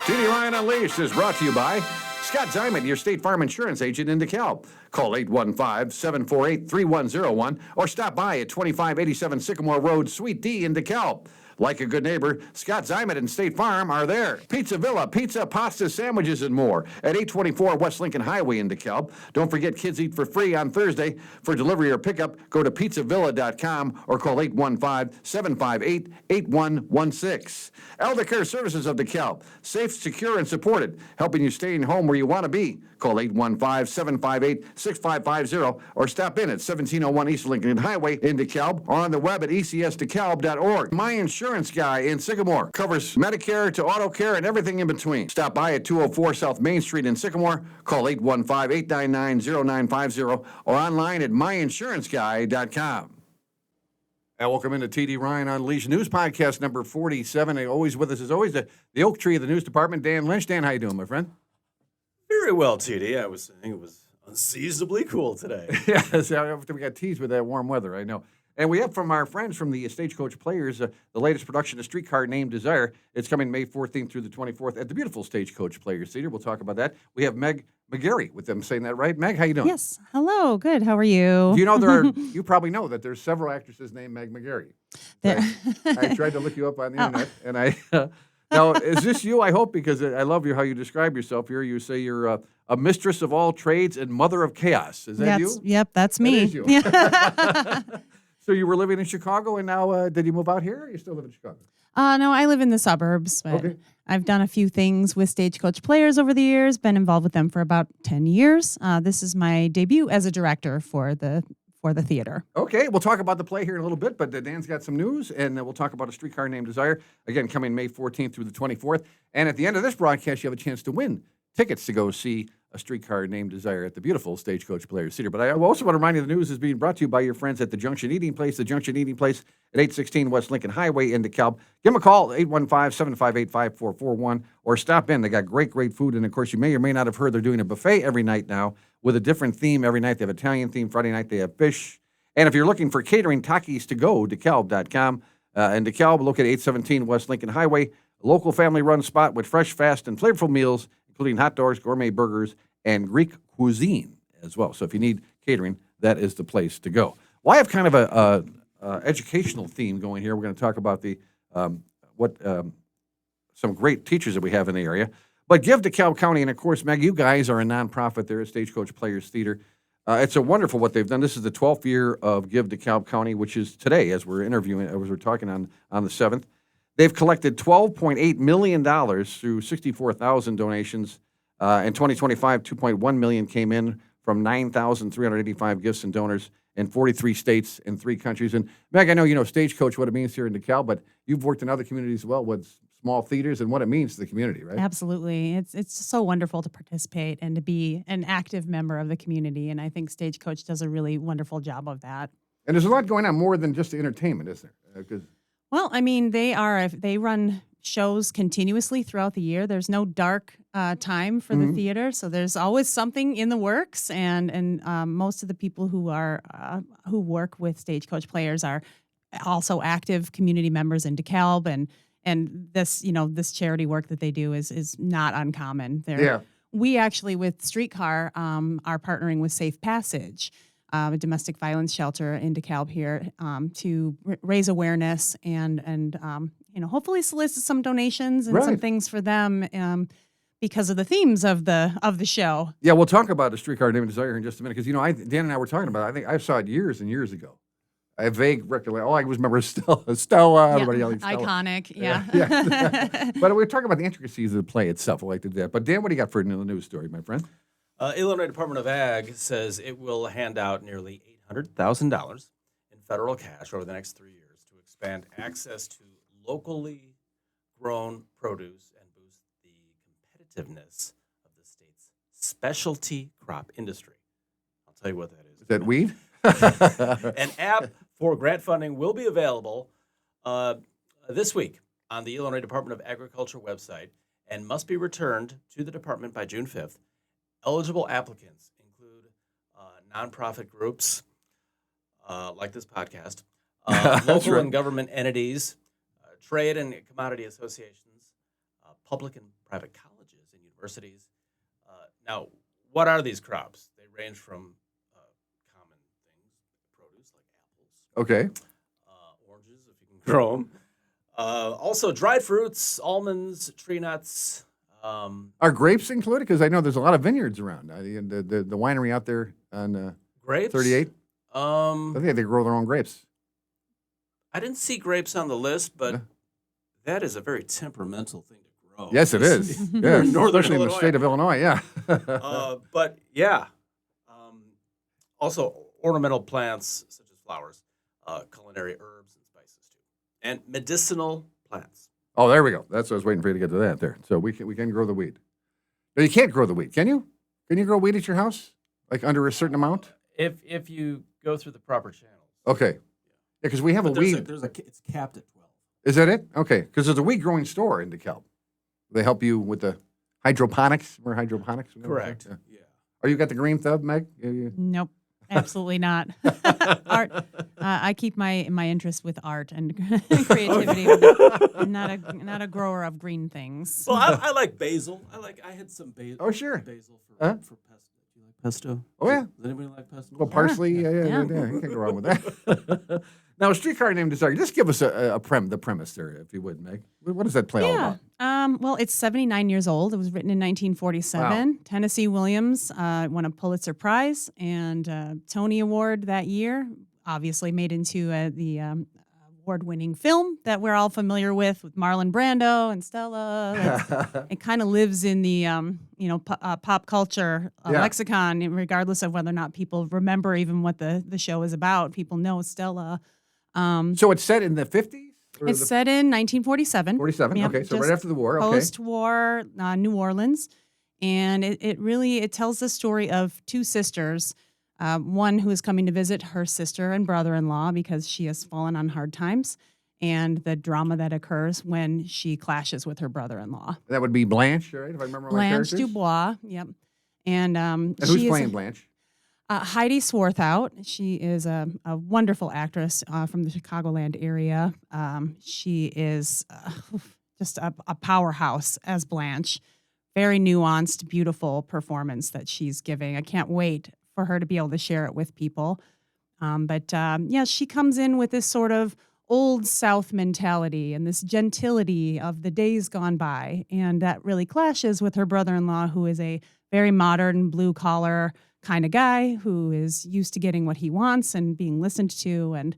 TD Ryan Unleashed is brought to you by Scott Diamond, your State Farm insurance agent in DeKalb. Call 815-748-3101 or stop by at 2587 Sycamore Road, Suite D in DeKalb. Like a good neighbor, Scott Diamond and State Farm are there. Pizza Villa, pizza, pasta, sandwiches, and more at 824 West Lincoln Highway in DeKalb. Don't forget Kids Eat for Free on Thursday. For delivery or pickup, go to pizzavilla.com or call 815-758-8116. Elder Care Services of DeKalb. Safe, secure, and supported, helping you stay in home where you want to be. Call 815-758-6550 or stop in at 1701 East Lincoln Highway in DeKalb or on the web at ecsdekalb.org. My Insurance Guy in Sycamore covers Medicare to auto care and everything in between. Stop by at 204 South Main Street in Sycamore. Call 815-899-0950 or online at myinsuranceguy.com. And welcome into TD Ryan Unleashed News Podcast number 47. And always with us, as always, the oak tree of the news department, Dan Lynch. Dan, how you doing, my friend? Very well, TD. I was saying it was unseasonably cool today. Yes, we got teased with that warm weather, I know. And we have from our friends from the Stagecoach Players, the latest production of Streetcar Named Desire. It's coming May 14th through the 24th at the beautiful Stagecoach Players Theater. We'll talk about that. We have Meg McGarry with them saying that right. Meg, how you doing? Yes. Hello. Good. How are you? Do you know you probably know that there's several actresses named Meg McGarry. I tried to look you up on the internet, and now, is this you, I hope, because I love how you describe yourself here. You say you're a mistress of all trades and mother of chaos. Is that you? Yep, that's me. That is you. So you were living in Chicago, and now did you move out here, or you still live in Chicago? No, I live in the suburbs, but okay. I've done a few things with Stagecoach Players over the years, been involved with them for about 10 years. This is my debut as a director for the theater. Okay, we'll talk about the play here in a little bit, but Dan's got some news, and we'll talk about A Streetcar Named Desire, again, coming May 14th through the 24th. And at the end of this broadcast, you have a chance to win tickets to go see A Streetcar Named Desire at the beautiful Stagecoach Players Theater. But I also want to remind you the news is being brought to you by your friends at the Junction Eating Place at 816 West Lincoln Highway in DeKalb. Give them a call, 815-758-5441, or stop in. They got great food, and of course, you may or may not have heard they're doing a buffet every night now with a different theme every night. They have Italian theme. Friday night, they have fish. And if you're looking for catering, Takis to go, DeKalb.com. In DeKalb, located 817 West Lincoln Highway, a local family-run spot with fresh, fast, and flavorful meals, including hot dogs, gourmet burgers, and Greek cuisine as well. So if you need catering, that is the place to go. Well, I have kind of a educational theme going here. We're going to talk about some great teachers that we have in the area. But Give DeKalb County, and of course, Meg, you guys are a nonprofit there at Stagecoach Players Theater. It's a wonderful what they've done. This is the 12th year of Give DeKalb County, which is today, as we're talking on the 7th. They've collected $12.8 million through 64,000 donations. In 2025, $2.1 million came in from 9,385 gifts and donors in 43 states and 3 countries. And Meg, I know you know Stagecoach, what it means here in DeKalb, but you've worked in other communities as well with small theaters and what it means to the community, right? Absolutely. It's so wonderful to participate and to be an active member of the community, and I think Stagecoach does a really wonderful job of that. And there's a lot going on more than just the entertainment, isn't there? Well, I mean, they run shows continuously throughout the year. There's no dark time for the theater, so there's always something in the works. And most of the people who work with Stagecoach Players are also active community members in DeKalb, and this charity work that they do is not uncommon. We actually with Streetcar are partnering with Safe Passage, a domestic violence shelter in DeKalb here, to raise awareness and hopefully solicit some donations and some things for them because of the themes of the show. Yeah, we'll talk about A Streetcar Named Desire in just a minute because Dan and I were talking about it. I think I saw it years and years ago. I have vague recollection. All I always remember is Stella. Everybody yelling Stella. Iconic, yeah. But we're talking about the intricacies of the play itself. I like to do that. But Dan, what do you got for the news story, my friend? Illinois Department of Ag says it will hand out nearly $800,000 in federal cash over the next 3 years to expand access to locally grown produce and boost the competitiveness of the state's specialty crop industry. I'll tell you what that is. Is that weed? An app for grant funding will be available this week on the Illinois Department of Agriculture website and must be returned to the department by June 5th. Eligible applicants include nonprofit groups like this podcast, local and government entities, trade and commodity associations, public and private colleges and universities. Now, what are these crops? They range from common things, produce like apples, Okay. oranges if you can grow them. Also, dried fruits, almonds, tree nuts. Are grapes included? Because I know there's a lot of vineyards around. The winery out there on Grapes? 38, I I think they grow their own grapes. didn't see grapes on the list, but that is a very temperamental thing to grow. Yes, it is. Yeah, Northern especially in the Illinois. state of Illinois. Yeah. But yeah, also ornamental plants such as flowers, culinary herbs and spices too, and medicinal plants. Oh, there we go. That's what I was waiting for you to get to that there. So we can grow the weed. No, you can't grow the weed, can you? Can you grow weed at your house? Like under a certain amount? If you go through the proper channels. Okay. Yeah, because we have But a weed. it's capped at 12. Is that it? Okay. Because there's a weed growing store in DeKalb. They help you with the hydroponics. Remember hydroponics? Correct. Yeah. Yeah. Oh, you got the green thumb, Meg? Nope, absolutely not. Art. I keep my interest with art and creativity. I'm not a grower of green things. Well, I like basil. I had some basil. Oh, sure. Basil Huh? for pesto. Do you like pesto? Oh, yeah. Does anybody like pesto? Well, parsley. Yeah. You can't go wrong with that. Now, Streetcar Named Desire. Just give us the premise there, if you would, Meg. What does that play all about? Well, it's 79 years old. It was written in 1947. Wow. Tennessee Williams won a Pulitzer Prize and Tony Award that year. Obviously made into the award-winning film that we're all familiar with Marlon Brando and Stella. It kind of lives in the pop culture lexicon, regardless of whether or not people remember even what the show is about. People know Stella. So it's set in the 50s? It's set in 1947. 47. Yep, Okay, so right just after the war. Okay. Post-war New Orleans. And it really tells the story of two sisters. One who is coming to visit her sister and brother-in-law because she has fallen on hard times, and the drama that occurs when she clashes with her brother-in-law. That would be Blanche, right? If I remember my Blanche characters. DuBois, yep. And Who's she playing is Blanche? Heidi Swarthout. She is a wonderful actress from the Chicagoland area. She is just a powerhouse as Blanche. Very nuanced, beautiful performance that she's giving. I can't wait for her to be able to share it with people. She comes in with this sort of old South mentality and this gentility of the days gone by. And that really clashes with her brother-in-law, who is a very modern, blue-collar kind of guy who is used to getting what he wants and being listened to and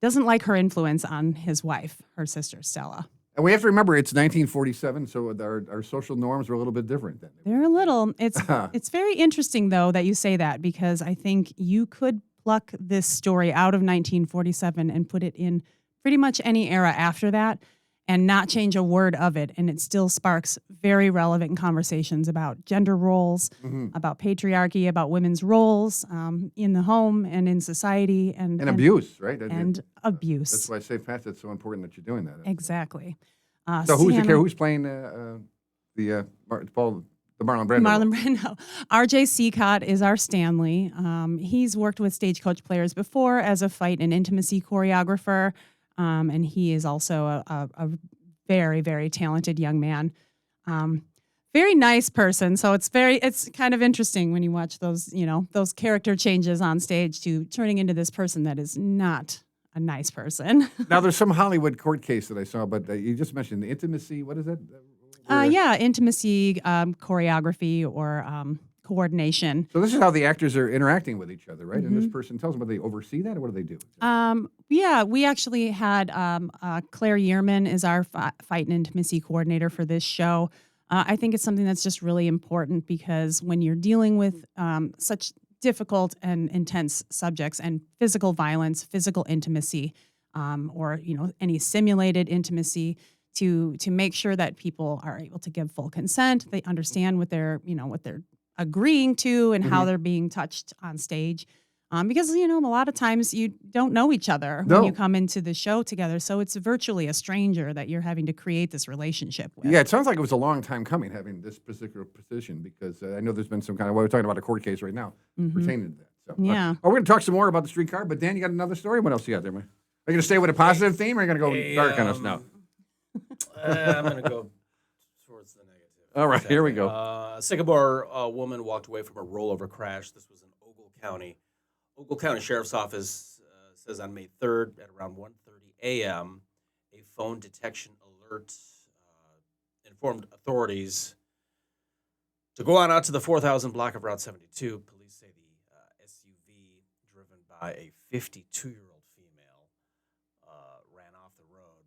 doesn't like her influence on his wife, her sister, Stella. And we have to remember it's 1947, so our social norms were a little bit different then. They're a little. It's very interesting, though, that you say that, because I think you could pluck this story out of 1947 and put it in pretty much any era after that and not change a word of it. And it still sparks very relevant conversations about gender roles, about patriarchy, about women's roles in the home and in society. And abuse, right? And abuse. That's why I say, Pat, it's so important that you're doing that. Exactly. So who's playing the Marlon Brando? Marlon Brando. RJ Secott is our Stanley. He's worked with Stagecoach players before as a fight and intimacy choreographer, and he is also a very, very talented young man. Very nice person. So it's kind of interesting when you watch those character changes on stage to turning into this person that is not a nice person. Now, there's some Hollywood court case that I saw, but you just mentioned the intimacy. What is that? Intimacy, choreography, or coordination. So this is how the actors are interacting with each other, right? And this person tells them, but they oversee that, or what do they do? We actually had Claire Yearman is our fight and intimacy coordinator for this show. I think it's something that's just really important because when you're dealing with such difficult and intense subjects and physical violence, physical intimacy, or any simulated intimacy, to make sure that people are able to give full consent, they understand what they're agreeing to and how they're being touched on stage. Because, a lot of times you don't know each other when you come into the show together. So it's virtually a stranger that you're having to create this relationship with. Yeah, it sounds like it was a long time coming having this particular position because I know there's been some kind of, we're talking about a court case right now pertaining to that. So, yeah. We're going to talk some more about the streetcar, but Dan, you got another story? What else you got there, man? Are you going to stay with a positive theme or are you going to go dark on us now? I'm going to go towards the negative. All right, here we go. A Sycamore woman walked away from a rollover crash. This was in Ogle County. Ogle County Sheriff's Office says on May 3rd at around 1:30 a.m., a phone detection alert informed authorities to go on out to the 4,000 block of Route 72. Police say the SUV driven by a 52-year-old female ran off the road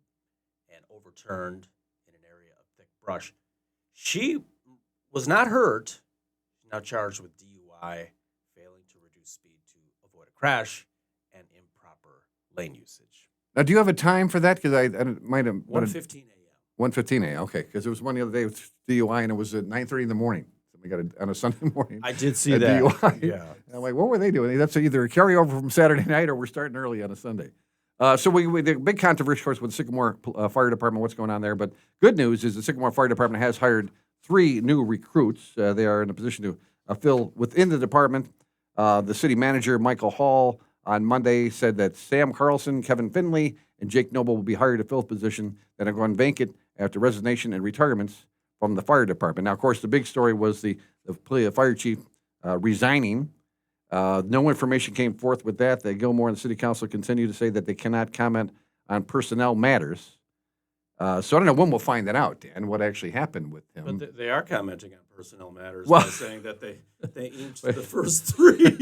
and overturned in an area of thick brush. She was not hurt. She's now charged with DUI, failing to reduce speed to avoid a crash, and improper lane usage. Now, do you have a time for that? Because I might have 1:15 a.m. 1:15 a.m. Okay, because there was one the other day with DUI, and it was at 9:30 in the morning. Somebody got it on a Sunday morning. I did see a that. DUI. Yeah. And I'm like, what were they doing? That's either a carryover from Saturday night, or we're starting early on a Sunday. So the big controversy, of course, with the Sycamore Fire Department, what's going on there. But good news is the Sycamore Fire Department has hired 3 new recruits. They are in a position to fill within the department. The city manager, Michael Hall, on Monday said that Sam Carlson, Kevin Finley, and Jake Noble will be hired to fill the position that are going vacant after resignation and retirements from the fire department. Now, of course, the big story was the fire chief resigning. No information came forth with that. The Gilmore and the city council continue to say that they cannot comment on personnel matters. So I don't know when we'll find that out, Dan, what actually happened with him. But they are commenting on personnel matters Well- by saying that they inked the first 3.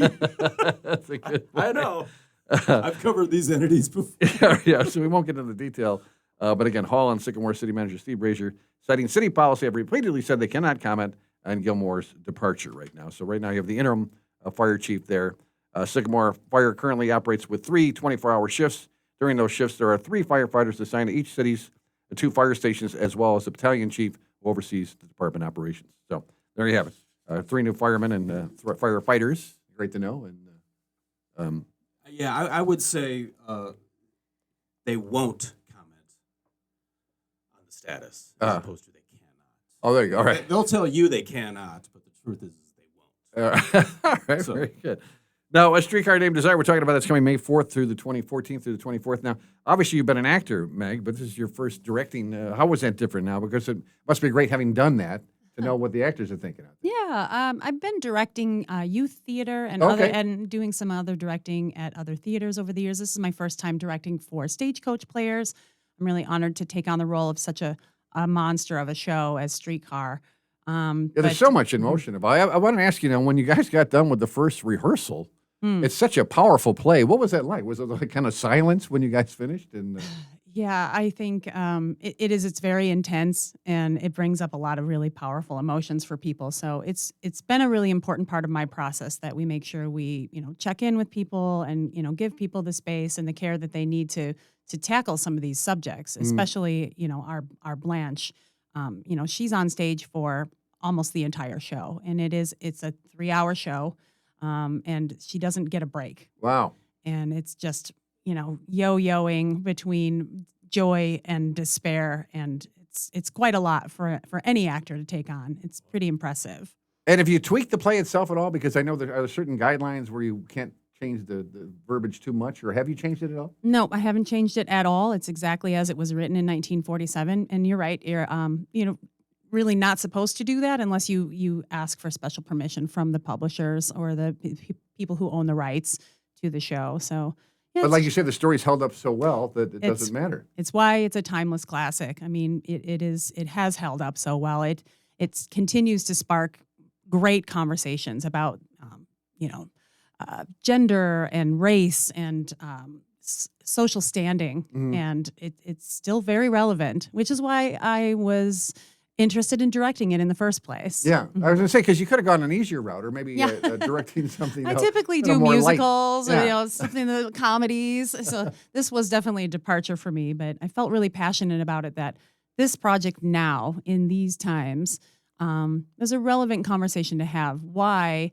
That's a good I know. I've covered these entities before. yeah, so we won't get into the detail. But again, Hall and Sycamore City Manager Steve Brazier, citing city policy, have repeatedly said they cannot comment on Gilmore's departure right now. So right now you have the interim fire chief there. Sycamore Fire currently operates with 3 24-hour shifts. During those shifts, there are 3 firefighters assigned to each city's 2 fire stations, as well as the battalion chief who oversees the department operations. So there you have it. 3 new firemen and firefighters. Great to know. And Yeah, I would say they won't comment On the status. as Uh, opposed to they cannot. oh, there you go. All right. They'll tell you they cannot, but the truth is they won't. All right, So- very good. Now, a Streetcar Named Desire, we're talking about that's coming May 4th through the 14th through the 24th. Now, obviously, you've been an actor, Meg, but this is your first directing. How was that different now? Because it must be great having done that to know what the actors are thinking out there. Yeah, I've been directing youth theater and Okay. and doing some other directing at other theaters over the years. This is my first time directing for Stagecoach players. I'm really honored to take on the role of such a monster of a show as Streetcar. Yeah, But- there's so much in motion. I want to ask you now, when you guys got done with the first rehearsal, it's such a powerful play. What was that like? Was it like kind of silence when you guys finished? And Yeah, I think it is. It's very intense, and it brings up a lot of really powerful emotions for people. So it's been a really important part of my process that we make sure we check in with people and give people the space and the care that they need to tackle some of these subjects, especially our Blanche. She's on stage for almost the entire show, and it's a 3-hour show, and she doesn't get a break. wow. And it's just yo-yoing between joy and despair, and it's quite a lot for any actor to take on. It's pretty impressive. And if you tweak the play itself at all, because I know there are certain guidelines where you can't change the verbiage too much, or have you changed it at all? No, I haven't changed it at all. It's exactly as it was written in 1947. And you're right. You're really not supposed to do that unless you ask for special permission from the publishers or the people who own the rights to the show. So, yeah, But like you said, the story's held up so well that it It's- doesn't matter. it's why it's a timeless classic. I mean, it has held up so well. It continues to spark great conversations about gender and race and social standing, and it's still very relevant, which is why I was interested in directing it in the first place. Yeah, I was going to say, because you could have gone an easier route, or maybe Yeah. directing something. I typically do more light. musicals Yeah. or something the comedies. So this was definitely a departure for me, but I felt really passionate about it that this project now in these times is a relevant conversation to have. Why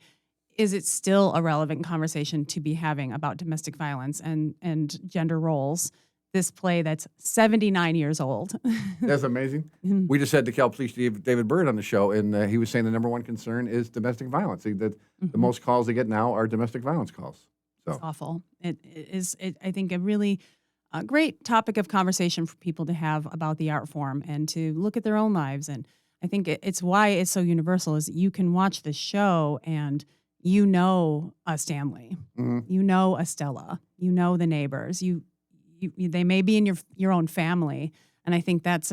is it still a relevant conversation to be having about domestic violence and gender roles? This play that's 79 years old. That's amazing. We just had DeKalb Police Chief David Bird on the show, and he was saying the number one concern is domestic violence. The most calls they get now are domestic violence calls. It's So awful. It is, I think, a really great topic of conversation for people to have about the art form and to look at their own lives. And I think it's why it's so universal is you can watch the show and you know a Stanley, you know a Stella, you know the neighbors, they may be in your own family, and I think it's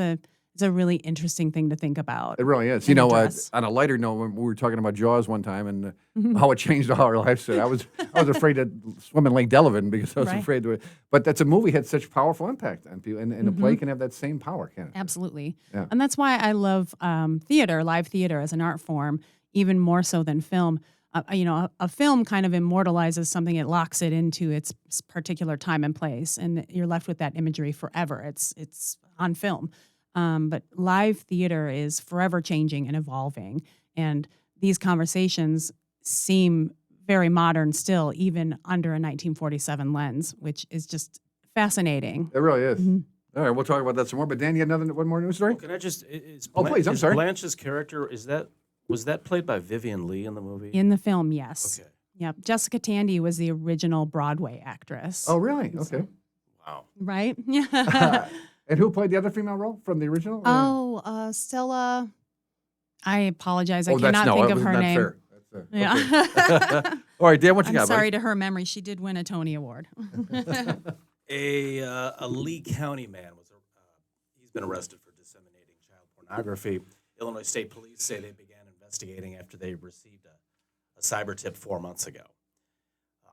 a really interesting thing to think about. It really is. and On address. a lighter note, when we were talking about Jaws one time and how it changed all our lives, I was afraid to swim in Lake Delavan because I was Right. afraid to. But that's a movie had such powerful impact on people, and a play can have that same power, can it? Absolutely. Yeah. And that's why I love theater, live theater as an art form, even more so than film. A film kind of immortalizes something, it locks it into its particular time and place, and you're left with that imagery forever. It's on film. But live theater is forever changing and evolving. And these conversations seem very modern still, even under a 1947 lens, which is just fascinating. It really is. All right, we'll talk about that some more. But Dan, you had one more news story? Can I just? Please, I'm sorry. Blanche's character was that played by Vivian Lee in the movie? In the film, yes. Okay. Yep. Jessica Tandy was the original Broadway actress. Oh, really? Okay. Wow. Right? Yeah. And who played the other female role from the original? Stella. I apologize. I Oh, cannot think of her not name. fair. Yeah. Okay. All right, Dan, what you I'm got? sorry to her memory. She did win a Tony Award. A Lee County man he's been arrested for disseminating child pornography. Illinois State Police say they began investigating after they received a cyber tip 4 months ago.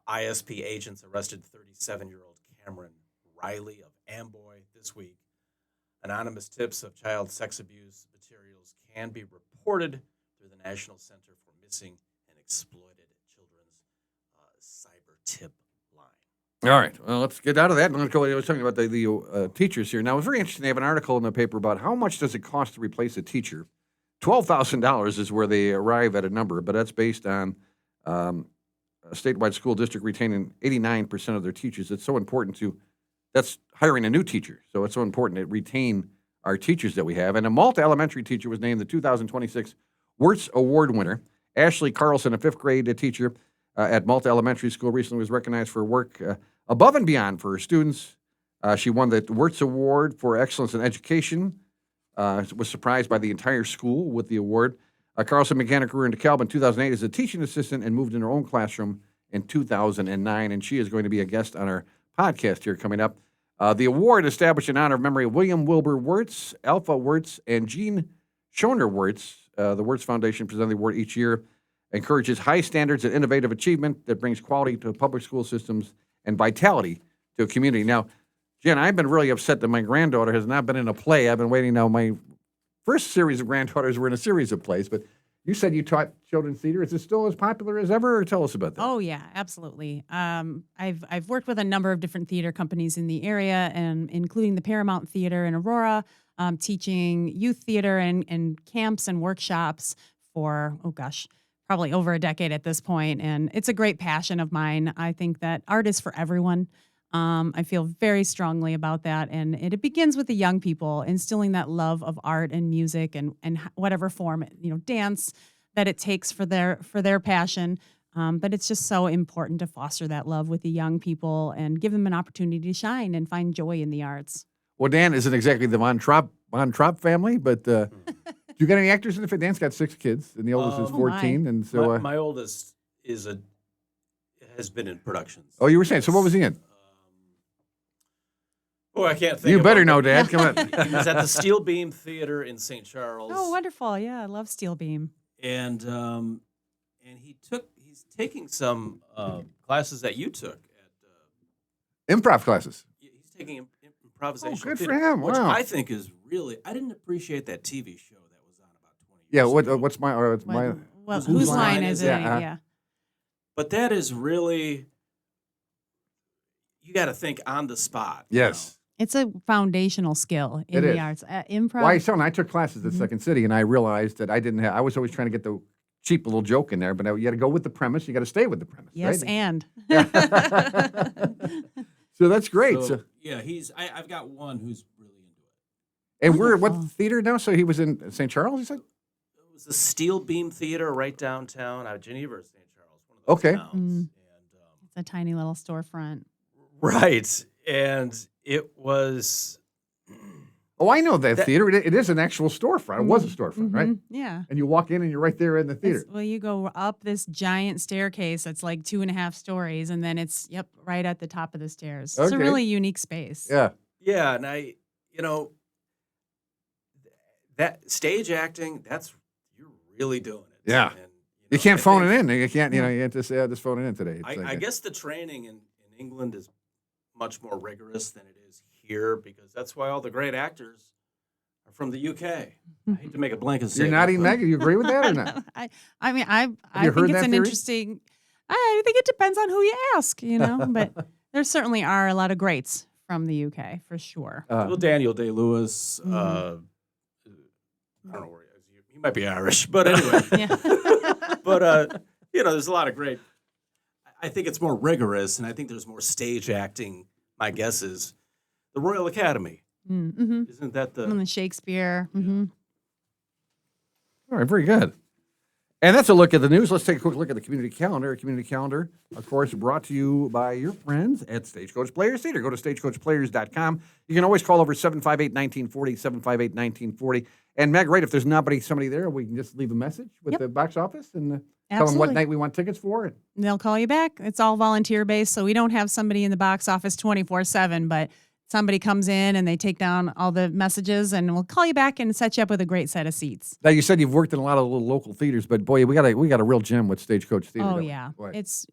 ISP agents arrested 37-year-old Cameron Riley of Amboy this week. Anonymous tips of child sex abuse materials can be reported through the National Center for Missing and Exploited Children's cyber tip line. All right, well, let's get out of that. I was talking about the teachers here. Now, it was very interesting. They have an article in the paper about how much does it cost to replace a teacher. $12,000 is where they arrive at a number, but that's based on a statewide school district retaining 89% of their teachers. It's so important that's hiring a new teacher. So it's so important to retain our teachers that we have. And a Malta Elementary teacher was named the 2026 Wertz Award winner. Ashley Carlson, a fifth grade teacher at Malta Elementary School, recently was recognized for work above and beyond for her students. She won the Wertz Award for Excellence in Education. Was surprised by the entire school with the award. Carlson began her career in DeKalb in 2008 as a teaching assistant and moved into her own classroom in 2009. And she is going to be a guest on our podcast here coming up. The award established in honor of memory of William Wilbur Wertz, Alpha Wertz, and Jean Schoner Wertz. The Wertz Foundation presents the award each year, encourages high standards and innovative achievement that brings quality to public school systems and vitality to a community. Now, Jen, I've been really upset that my granddaughter has not been in a play. I've been waiting now. My first series of granddaughters were in a series of plays, but you said you taught children's theater. Is it still as popular as ever? Or tell us about that. Oh yeah, absolutely. I've worked with a number of different theater companies in the area, and including the Paramount Theater in Aurora, teaching youth theater and camps and workshops for probably over a decade at this point. And it's a great passion of mine. I think that art is for everyone. I feel very strongly about that, and it begins with the young people, instilling that love of art and music and whatever form, dance that it takes for their passion. But it's just so important to foster that love with the young people and give them an opportunity to shine and find joy in the arts. Well, Dan isn't exactly the Von Trapp family, but do you got any actors in the family? Dan's got 6 kids, and the oldest is 14, and so my oldest has been in productions. Oh, you were saying. So what was he in? Oh, I can't think. You of better one, know, but Dad. Come on. He was at the Steel Beam Theater in St. Charles. Oh, wonderful! Yeah, I love Steel Beam. And he's taking some classes that you took at Improv classes. he's taking improvisational Oh, good for theater, him. which Wow. I think is really, I didn't appreciate that TV show that was on about 20 years Yeah. ago. What's my? What's my? Well, Whose whose line is it? Yeah, Yeah. But that is really, you got to think on the spot. Yes. It's a foundational skill in It the is. arts. Improv. Well, I took classes at Second City, and I realized that I didn't have. I was always trying to get the cheap little joke in there, but you got to go with the premise. You got to stay with the premise. Yes, right? and. So that's great. So, So, yeah, I've got one who's really into it. and we're at what Wonderful. theater now? So he was in St. Charles. You said. It was the Steel Beam Theater right downtown, out of Geneva or St. Charles, one of those Okay. towns. Mm. And, It's a tiny little storefront. right. And it was, Oh, I know that theater. It is an actual storefront. It was a storefront, right? Yeah. And you walk in and you're right there in the theater. Well, you go up this giant staircase that's like 2.5 stories, and then it's right at the top of the stairs. It's a Okay. really unique space. Yeah. Yeah, and that stage acting, you're really doing it. Yeah. And, You can't I phone think- it in. You can't, you can't just say, I'll just phone it in today. It's I guess the training in England is much more rigorous than it is here, because that's why all the great actors are from the UK. I hate to make a blanket You're statement. nodding, but- Meg. Do you agree with that or not? I you think heard it's that an theory? interesting. I think it depends on who you ask, but there certainly are a lot of greats from the UK for sure. Well, Daniel Day-Lewis, Mm-hmm. I don't know where he is. He might be Irish, but anyway. Yeah. But, there's a lot of great. I think it's more rigorous, and I think there's more stage acting. My guess is the Royal Academy. Mm-hmm. Isn't that And the Shakespeare. Mm-hmm. All right, very good. And that's a look at the news. Let's take a quick look at the community calendar. Community calendar, of course, brought to you by your friends at Stagecoach Players Theater. Go to stagecoachplayers.com. You can always call over 758-1940, 758-1940. And Meg, right, if there's somebody there, we can just leave a message with the box office and tell them what Absolutely. night we want tickets for. And they'll call you back. It's all volunteer based, so we don't have somebody in the box office 24/7, but somebody comes in and they take down all the messages, and we'll call you back and set you up with a great set of seats. Now, you said you've worked in a lot of little local theaters, but boy, we got a real gem with Stagecoach Theater. Oh don't we? yeah, Boy. it's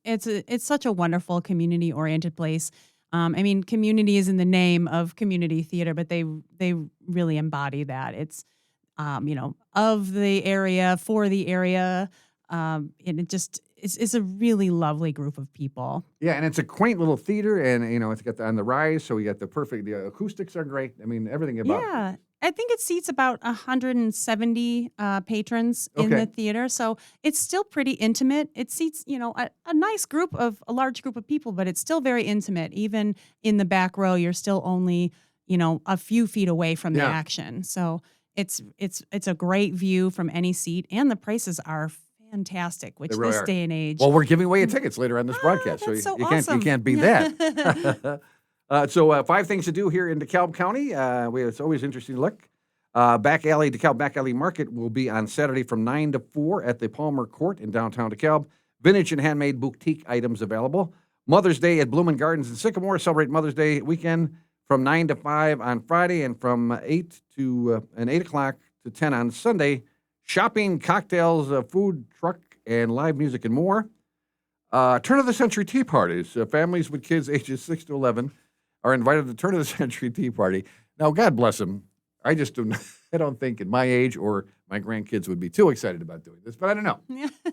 such a wonderful community oriented place. Community is in the name of community theater, but they really embody that. It's of the area, for the area, and it's a really lovely group of people. Yeah, and it's a quaint little theater, and it's got on the rise, so we got the acoustics are great. I mean, everything about it. Yeah, I think it seats about 170 patrons in Okay. the theater, so it's still pretty intimate. It seats a large group of people, but it's still very intimate. Even in the back row, you're still only a few feet away from the Yeah. action. So it's a great view from any seat, and the prices are fantastic, which They really this are. day and age. Well, we're giving away tickets later on this broadcast, that's so you awesome. can't beat that. So 5 things to do here in DeKalb County. It's always interesting to look. DeKalb Back Alley Market will be on Saturday from 9 to 4 at the Palmer Court in downtown DeKalb. Vintage and handmade boutique items available. Mother's Day at Bloomin' Gardens in Sycamore. Celebrate Mother's Day weekend from 9 to 5 on Friday and from 8 o'clock to 10 on Sunday. Shopping, cocktails, food truck, and live music and more. Turn of the Century Tea Parties. Families with kids ages 6 to 11 are invited to Turn of the Century Tea Party. Now, God bless them. I don't think at my age or my grandkids would be too excited about doing this, but I don't know.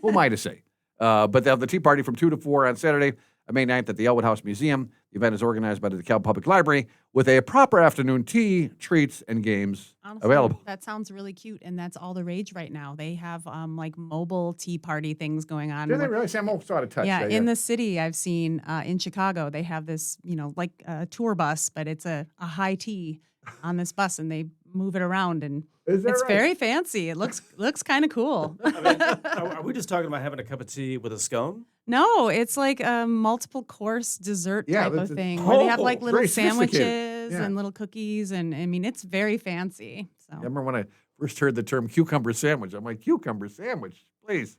Who am I to say? But they'll have the tea party from 2 to 4 on Saturday, May 9th at the Elwood House Museum. The event is organized by the DeKalb Public Library with a proper afternoon tea, treats, and games Honestly, available. that sounds really cute, and that's all the rage right now. They have like mobile tea party things going on. Did they really? See, I'm almost out of touch. Yeah, in the city, I've seen in Chicago, they have this, like a tour bus, but it's a high tea on this bus, and they move it around, and Is that it's right? very fancy. It looks kind of cool. Are we just talking about having a cup of tea with a scone? No, it's like a multiple course dessert Yeah, type that's of it. thing where they have like Oh, little very sophisticated. sandwiches Yeah. and little cookies, and it's very fancy. So I remember when I first heard the term cucumber sandwich. I'm like, cucumber sandwich, please.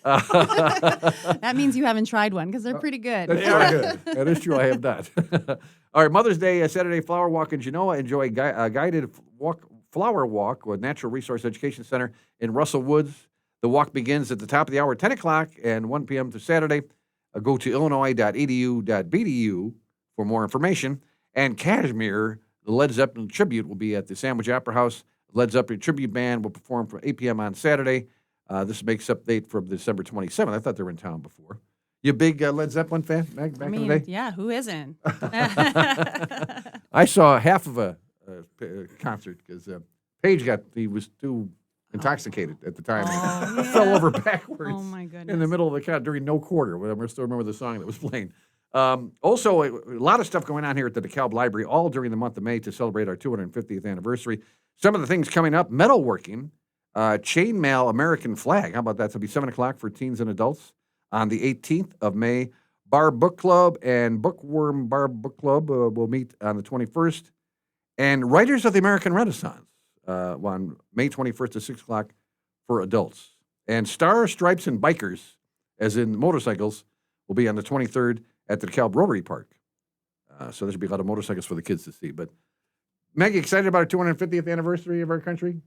that means you haven't tried one because they're pretty good. That's good. That is true. I have not. All right, Mother's Day, Saturday Flower Walk in Genoa. Enjoy a guided flower walk with Natural Resource Education Center in Russell Woods. The walk begins at the top of the hour, 10 o'clock, and 1 p.m. to Saturday. Go to illinois.edu.bdu for more information. And Kashmir, the Led Zeppelin tribute, will be at the Sandwich Opera House. The Led Zeppelin tribute band will perform from 8 p.m. on Saturday. This makes up date from December 27th. I thought they were in town before. You a big Led Zeppelin fan, Meg, back in the day? Yeah, who isn't? I saw half of a concert because he was too intoxicated at the time. Oh, and fell yeah. over backwards Oh my goodness. in the middle of the concert during no quarter. I still remember the song that was playing. Also, a lot of stuff going on here at the DeKalb Library, all during the month of May to celebrate our 250th anniversary. Some of the things coming up, metalworking, chainmail American flag. How about that? So it'll be 7 o'clock for teens and adults on the 18th of May. Bar Book Club and Bookworm Bar Book Club will meet on the 21st. And Writers of the American Renaissance on May 21st at 6 o'clock for adults. And Stars, Stripes, and Bikers, as in motorcycles, will be on the 23rd at the DeKalb Rotary Park. So there should be a lot of motorcycles for the kids to see. But Maggie, excited about our 250th anniversary of our country?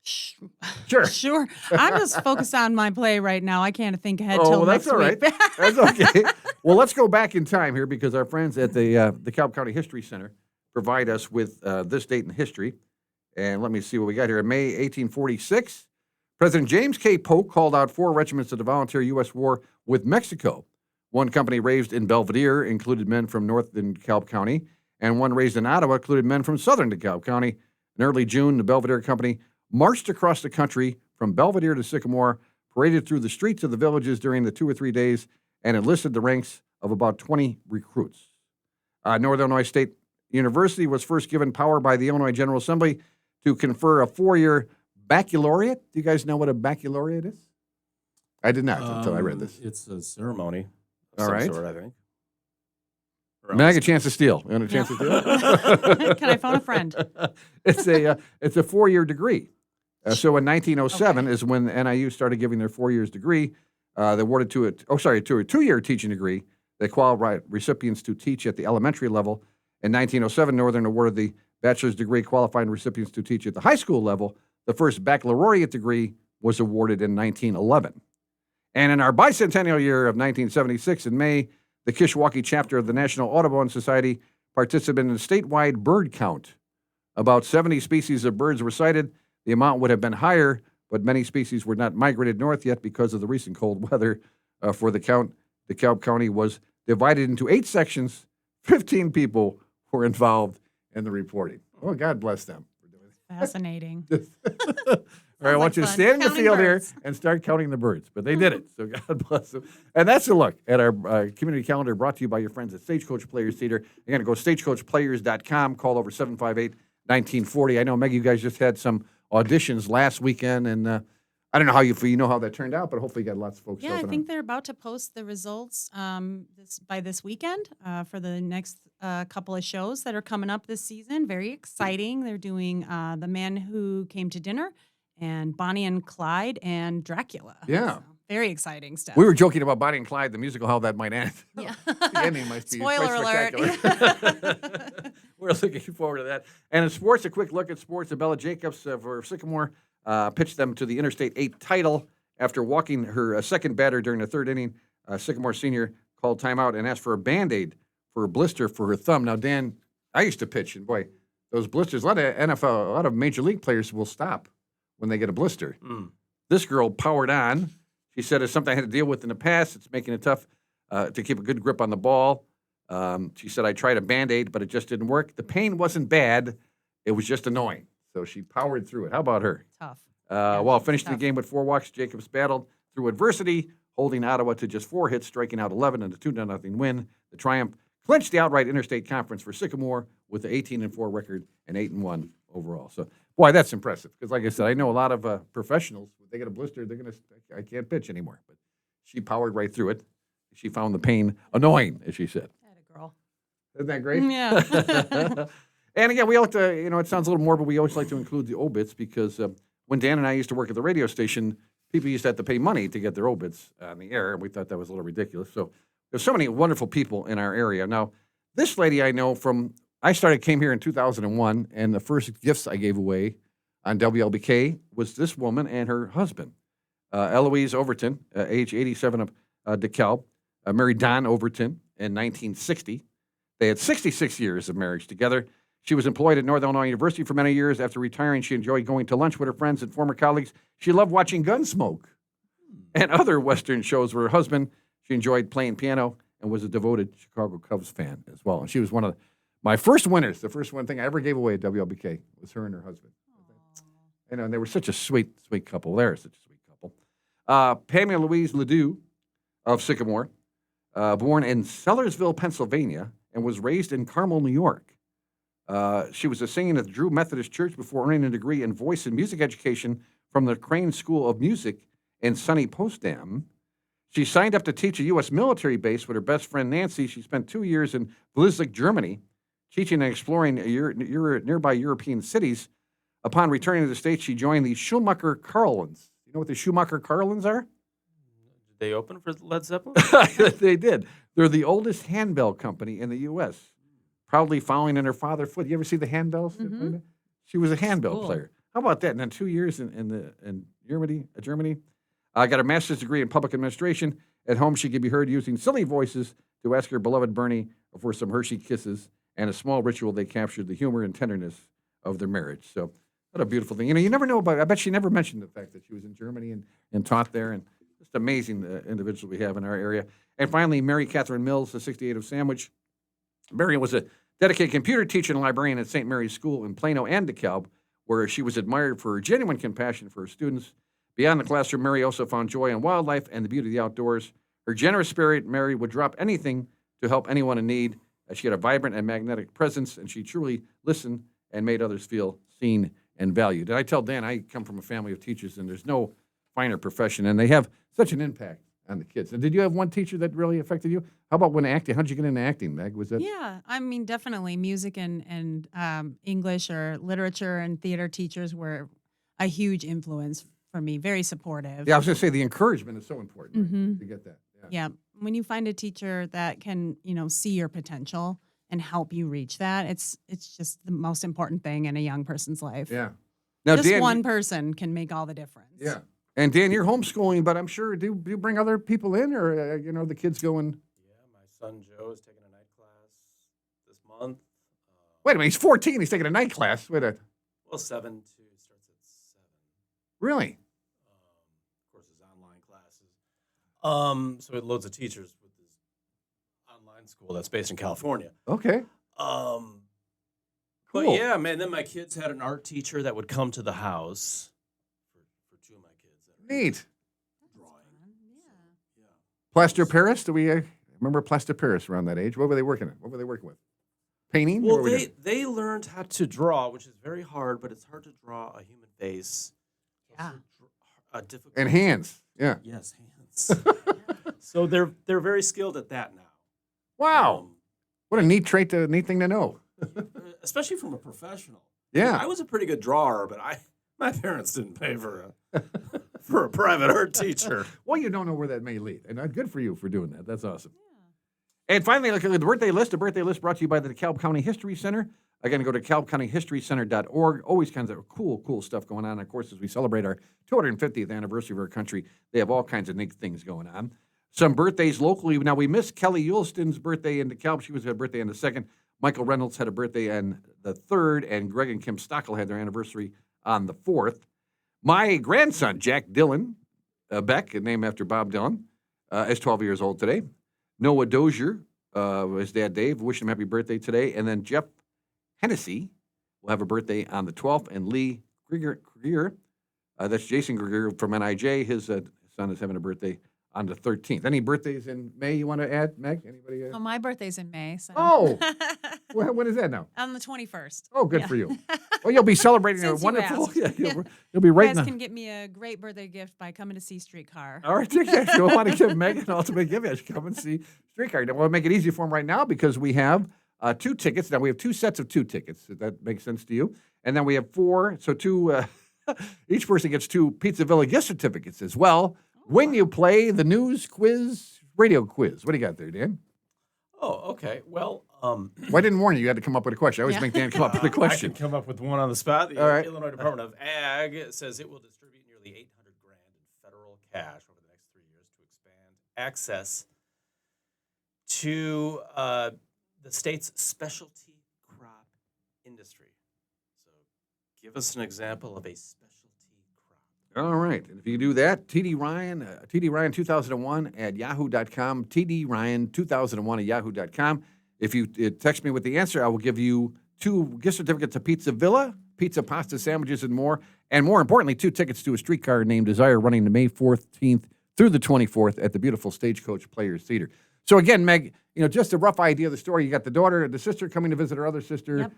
Sure. Sure. I'm just focused on my play right now. I can't think ahead Oh, till well, that's next all right. week. That's okay. Well, let's go back in time here because our friends at the DeKalb County History Center provide us with this date in history. And let me see what we got here. In May 1846, President James K. Polk called out 4 regiments of the volunteer U.S. war with Mexico. One company raised in Belvedere included men from northern DeKalb County, and one raised in Ottawa included men from southern DeKalb County. In early June, the Belvedere Company marched across the country from Belvedere to Sycamore, paraded through the streets of the villages during the 2 or 3 days, and enlisted the ranks of about 20 recruits. Northern Illinois State University was first given power by the Illinois General Assembly to confer a 4-year baccalaureate. Do you guys know what a baccalaureate is? I did not until I read this. It's a ceremony. All Some right. sort, I think. May I get a chance to steal? You want a chance to steal? Can I phone a friend? It's a 4-year degree. So in 1907 is when NIU started giving their 4 years degree. They awarded to a 2-year teaching degree. They qualified recipients to teach at the elementary level. In 1907, Northern awarded the bachelor's degree qualifying recipients to teach at the high school level. The first baccalaureate degree was awarded in 1911. And in our bicentennial year of 1976, in May, the Kishwaukee chapter of the National Audubon Society participated in a statewide bird count. About 70 species of birds were cited. The amount would have been higher, but many species were not migrated north yet because of the recent cold weather. For the count, DeKalb County was divided into 8 sections. 15 people were involved in the reporting. Oh, God bless them. Fascinating. All right, I want you to fun. stand in the Counting field birds. here and start counting the birds. But they did it, so God bless them. And that's a look at our community calendar brought to you by your friends at Stagecoach Players Theater. You're going to go stagecoachplayers.com, call over 758-1940. I know, Meg, you guys just had some auditions last weekend, and I don't know how you know how that turned out, but hopefully you got lots of folks. Yeah, I helping think out. they're about to post the results by this weekend for the next couple of shows that are coming up this season. Very exciting. They're doing The Man Who Came to Dinner and Bonnie and Clyde and Dracula. Yeah. So, very exciting stuff. We were joking about Bonnie and Clyde, the musical, how that might end. Yeah. The ending might be Spoiler quite alert. spectacular. We're looking forward to that. And in sports, a quick look at sports. Abella Jacobs for Sycamore pitched them to the Interstate 8 title after walking her second batter during the third inning. Sycamore senior called timeout and asked for a Band-Aid for a blister for her thumb. Now, Dan, I used to pitch, and boy, those blisters, a lot of NFL, a lot of major league players will stop when they get a blister. This girl powered on. She said it's something I had to deal with in the past. It's making it tough to keep a good grip on the ball. She said, I tried a Band-Aid, but it just didn't work. The pain wasn't bad. It was just annoying. So she powered through it. How about her? Tough. While finishing the tough. game with 4 walks, Jacobs battled through adversity, holding Ottawa to just 4 hits, striking out 11 in a 2-0 win. The Triumph clinched the outright interstate conference for Sycamore with the 18-4 record and 8-1 overall. So, boy, that's impressive. Because, like I said, I know a lot of professionals. When they get a blister, they're gonna. I can't pitch anymore. But she powered right through it. She found the pain annoying, as she said. Atta girl. Isn't that great? Yeah. And again, we like to, it sounds a little more, but we always like to include the obits because when Dan and I used to work at the radio station, people used to have to pay money to get their obits on the air, and we thought that was a little ridiculous. So there's so many wonderful people in our area. Now, this lady I know came here in 2001, and the first gifts I gave away on WLBK was this woman and her husband, Eloise Overton, age 87 of DeKalb, married Don Overton in 1960. They had 66 years of marriage together. She was employed at Northern Illinois University for many years. After retiring, she enjoyed going to lunch with her friends and former colleagues. She loved watching Gunsmoke and other Western shows with her husband. She enjoyed playing piano and was a devoted Chicago Cubs fan as well. And she was one of my first winners. The first one thing I ever gave away at WLBK was her and her husband. And they were such a sweet, sweet couple. They're such a sweet couple. Pamela Louise Ledoux of Sycamore, born in Sellersville, Pennsylvania, and was raised in Carmel, New York. She was a singing at the Drew Methodist Church before earning a degree in voice and music education from the Crane School of Music in sunny Potsdam. She signed up to teach a U.S. military base with her best friend Nancy. She spent 2 years in Blizzig, Germany, teaching and exploring nearby European cities. Upon returning to the States, she joined the Schumacher Carlins. You know what the Schumacher Carlins are? Did they open for Led Zeppelin? They did. They're the oldest handbell company in the U.S., proudly following in her father's foot. You ever see the handbells? She was a handbell cool. player. How about that? And then 2 years in Germany. Got a master's degree in public administration. At home, she could be heard using silly voices to ask her beloved Bernie for some Hershey kisses, and a small ritual they captured the humor and tenderness of their marriage. So what a beautiful thing. You know, you never know about I bet she never mentioned the fact that she was in Germany and taught there, and just amazing individuals we have in our area. And finally, Mary Catherine Mills, the 68 of Sandwich. Mary was a dedicated computer teacher and librarian at St. Mary's School in Plano and DeKalb, where she was admired for her genuine compassion for her students. Beyond the classroom, Mary also found joy in wildlife and the beauty of the outdoors. Her generous spirit, Mary would drop anything to help anyone in need. She had a vibrant and magnetic presence, and she truly listened and made others feel seen and valued. And I tell Dan, I come from a family of teachers, and there's no finer profession, and they have such an impact on the kids. And did you have one teacher that really affected you? How about when acting? How'd you get into acting, Meg? Was that? Yeah, I mean, definitely music and English or literature and theater teachers were a huge influence for me, very supportive. Yeah, I was going to say the encouragement is so important right, to get that. Yeah, when you find a teacher that can, see your potential and help you reach that, it's just the most important thing in a young person's life. Yeah. Now, Just Dan, one person can make all the difference. Yeah. And Dan, you're homeschooling, but I'm sure, do you bring other people in, or, the kids going? Yeah, my son Joe is taking a night class this month. Wait a minute, he's 14. He's taking a night class. Well, 7 to starts at 7. Really? Of course, his online classes. So it loads of teachers with this online school that's based in California. Okay. But Cool. yeah, man. Then my kids had an art teacher that would come to the house for 2 of my kids. That were Neat. drawing. Yeah. Plaster Paris? Do we remember Plaster Paris around that age? What were they working at? What were they working with? Painting? Well, What were we doing? they learned how to draw, which is very hard, but it's hard to draw a human face. It's Yeah. also difficult. And hands. Yeah. Yes, hands. So they're very skilled at that now. Wow. What a neat neat thing to know. Especially from a professional. Yeah. I was a pretty good drawer, but my parents didn't pay for a private art teacher. Well, you don't know where that may lead. And good for you for doing that. That's awesome. And finally, look at the birthday list. The birthday list brought to you by the DeKalb County History Center. Again, go to DeKalbCountyHistoryCenter.org. Always kinds of cool stuff going on. Of course, as we celebrate our 250th anniversary of our country, they have all kinds of neat things going on. Some birthdays locally. Now, we missed Kelly Yulston's birthday in DeKalb. She was her birthday on the 2nd. Michael Reynolds had a birthday on the 3rd, and Greg and Kim Stockel had their anniversary on the 4th. My grandson, Jack Dylan Beck, named after Bob Dylan, is 12 years old today. Noah Dozier, his dad Dave, wishing him happy birthday today. And then Jeff Hennessy will have a birthday on the 12th. And Lee Greer, that's Jason Greer from NIJ. His son is having a birthday on the 13th. Any birthdays in May you want to add, Meg? Anybody? Oh, my birthday's in May. So. Oh, when is that now? On the 21st. Oh, good Yeah. for you. Well, you'll be celebrating a Since you wonderful. asked. Yeah, you'll be right You guys now. can get me a great birthday gift by coming to see Streetcar. All right, if you want to give Megan an ultimate gift, you should come and see Streetcar. Now, we'll make it easy for him right now because we have 2 tickets. Now, we have 2 sets of 2 tickets. If that makes sense to you. And then we have 4, so 2, each person gets 2 Pizza Villa gift certificates as well when you play the news quiz, radio quiz. What do you got there, Dan? Oh, okay. Well, Well, I didn't warn you. You had to come up with a question. I always make Dan come up with a question. I can come up with one on the spot. The All right. Illinois Department of Ag says it will distribute nearly $800,000 in federal cash over the next 3 years to expand access to the state's specialty crop industry. So, give us an example of a specialty crop. All right. And if you do that, TD Ryan 2001 at yahoo.com, TD Ryan 2001 at yahoo.com. If you text me with the answer, I will give you 2 gift certificates to Pizza Villa, pizza, pasta, sandwiches, and more. And more importantly, 2 tickets to a streetcar named Desire running the May 14th through the 24th at the beautiful Stagecoach Players Theater. So again, Meg, just a rough idea of the story. You got the sister coming to visit her other sister. Yep.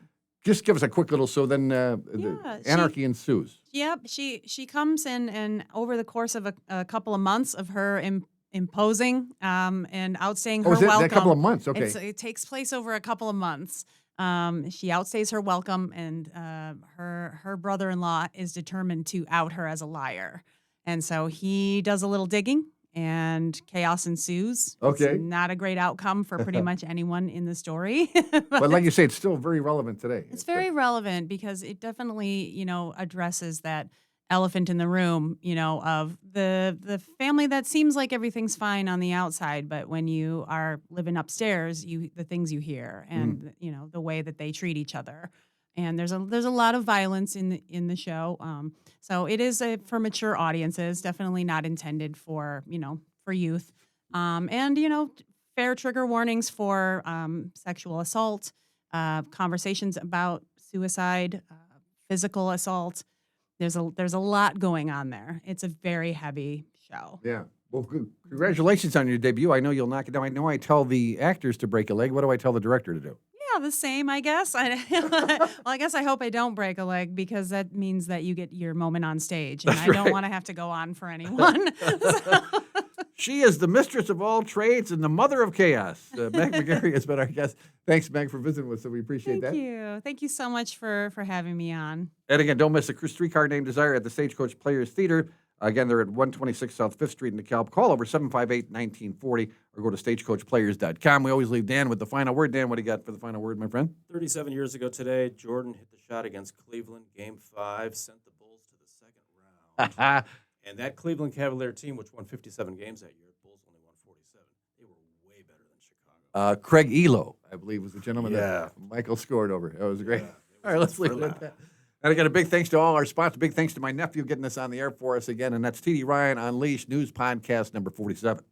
Just give us a quick little, so then the anarchy ensues. Yep, she comes in, and over the course of a couple of months of her imposing and outstaying her Oh, is it welcome. a couple of months? Okay. It takes place over a couple of months. She outstays her welcome, and her brother-in-law is determined to out her as a liar. And so he does a little digging, and chaos ensues. Okay. It's not a great outcome for pretty much anyone in the story. But like you say, it's still very relevant today. It's very relevant because it definitely, addresses that elephant in the room, of the family that seems like everything's fine on the outside, but when you are living upstairs, the things you hear and the way that they treat each other. And there's a lot of violence in the show. So it is for mature audiences, definitely not intended for youth. And fair trigger warnings for sexual assault, conversations about suicide, physical assault. There's a lot going on there. It's a very heavy show. Yeah. Well, congratulations on your debut. I know you'll knock it down. I know I tell the actors to break a leg. What do I tell the director to do? Yeah, the same, I guess. Well, I guess I hope I don't break a leg because that means that you get your moment on stage, and That's I don't right. want to have to go on for anyone. She is the mistress of all trades and the mother of chaos. Meg McGarry has been our guest. Thanks, Meg, for visiting with us. So we appreciate that. Thank you. Thank you so much for having me on. And again, don't miss the Streetcar Named Desire at the Stagecoach Players Theater. Again, they're at 126 South 5th Street in DeKalb. Call over 758-1940 or go to stagecoachplayers.com. We always leave Dan with the final word. Dan, what do you got for the final word, my friend? 37 years ago today, Jordan hit the shot against Cleveland, Game 5, sent the Bulls to the second round. And that Cleveland Cavalier team, which won 57 games that year, Bulls only won 47. They were way better than Chicago. Craig Elo, I believe, was the gentleman Yeah. that Michael scored over. That was great. Yeah, it All right, let's leave it thriller. at that. And again, a big thanks to all our sponsors. Big thanks to my nephew getting us on the air for us again. And that's TD Ryan Unleashed News Podcast number 47.